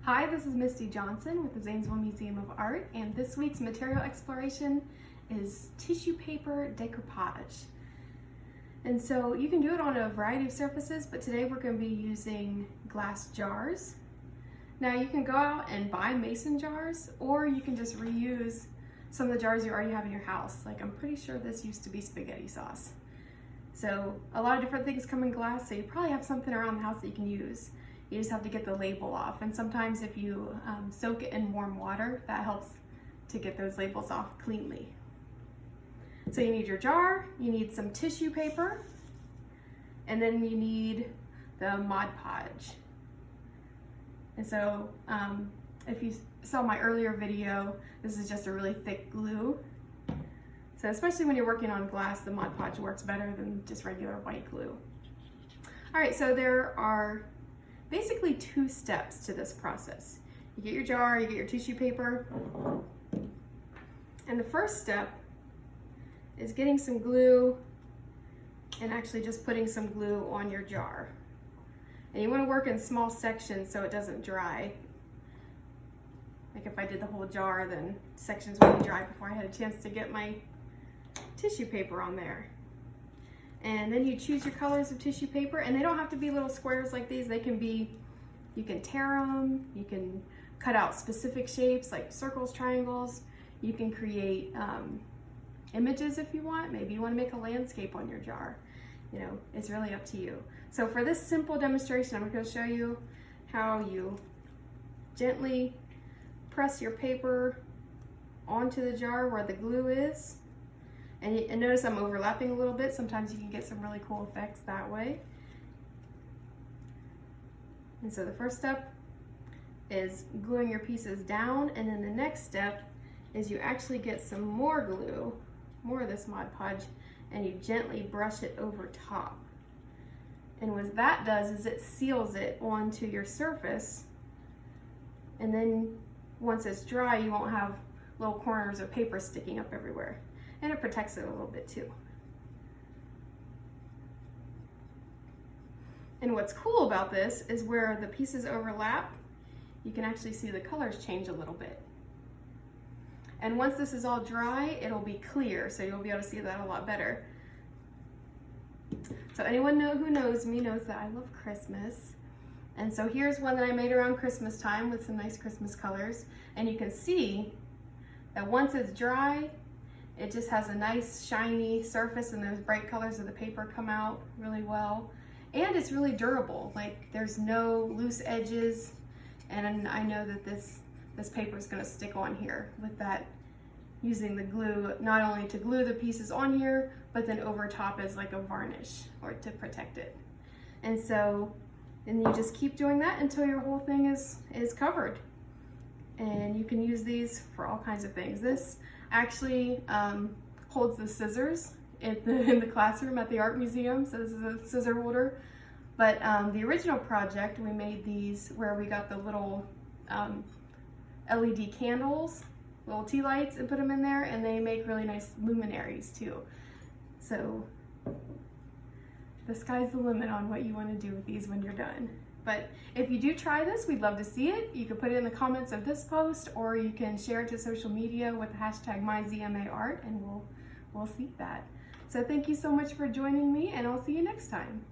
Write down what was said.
Hi, this is Misty Johnson with the Zanesville Museum of Art, and this week's material exploration is tissue paper decoupage. And so you can do it on a variety of surfaces, but today we're going to be using glass jars. Now you can go out and buy mason jars, or you can just reuse some of the jars you already have in your house. Like, I'm pretty sure this used to be spaghetti sauce. So a lot of different things come in glass, so you probably have something around the house that you can use. You just have to get the label off, and sometimes if you soak it in warm water, that helps to get those labels off cleanly. So you need your jar, you need some tissue paper, and then you need the Mod Podge. And so if you saw my earlier video, this is just a really thick glue. So especially when you're working on glass, the Mod Podge works better than just regular white glue. All right, so there are basically two steps to this process. You get your jar, you get your tissue paper, and the first step is getting some glue and actually just putting some glue on your jar. And you want to work in small sections so it doesn't dry. Like if I did the whole jar, then sections would be dry before I had a chance to get my tissue paper on there. And then you choose your colors of tissue paper, and they don't have to be little squares like these. They can be, you can tear them, you can cut out specific shapes like circles, triangles. You can create images if you want. Maybe you want to make a landscape on your jar. You know, it's really up to you. So for this simple demonstration, I'm going to show you how you gently press your paper onto the jar where the glue is. And notice I'm overlapping a little bit. Sometimes you can get some really cool effects that way. And so the first step is gluing your pieces down, and then the next step is you actually get some more glue, more of this Mod Podge, and you gently brush it over top. And what that does is it seals it onto your surface, and then once it's dry, you won't have little corners of paper sticking up everywhere. And it protects it a little bit too. And what's cool about this is where the pieces overlap, you can actually see the colors change a little bit. And once this is all dry, it'll be clear, so you'll be able to see that a lot better. So anyone who knows me knows that I love Christmas. And so here's one that I made around Christmas time with some nice Christmas colors. And you can see that once it's dry, it just has a nice shiny surface, and those bright colors of the paper come out really well. And it's really durable. Like, there's no loose edges, and I know that this paper is going to stick on here with that, using the glue not only to glue the pieces on here, but then over top as like a varnish or to protect it. And so then you just keep doing that until your whole thing is covered. And you can use these for all kinds of things. This actually holds the scissors in the classroom at the art museum, so this is a scissor holder. But the original project, we made these where we got the little LED candles, little tea lights, and put them in there, and they make really nice luminaries too. So the sky's the limit on what you want to do with these when you're done. But if you do try this, we'd love to see it. You can put it in the comments of this post, or you can share it to social media with the hashtag #MyZMAArt, and we'll see that. So thank you so much for joining me, and I'll see you next time.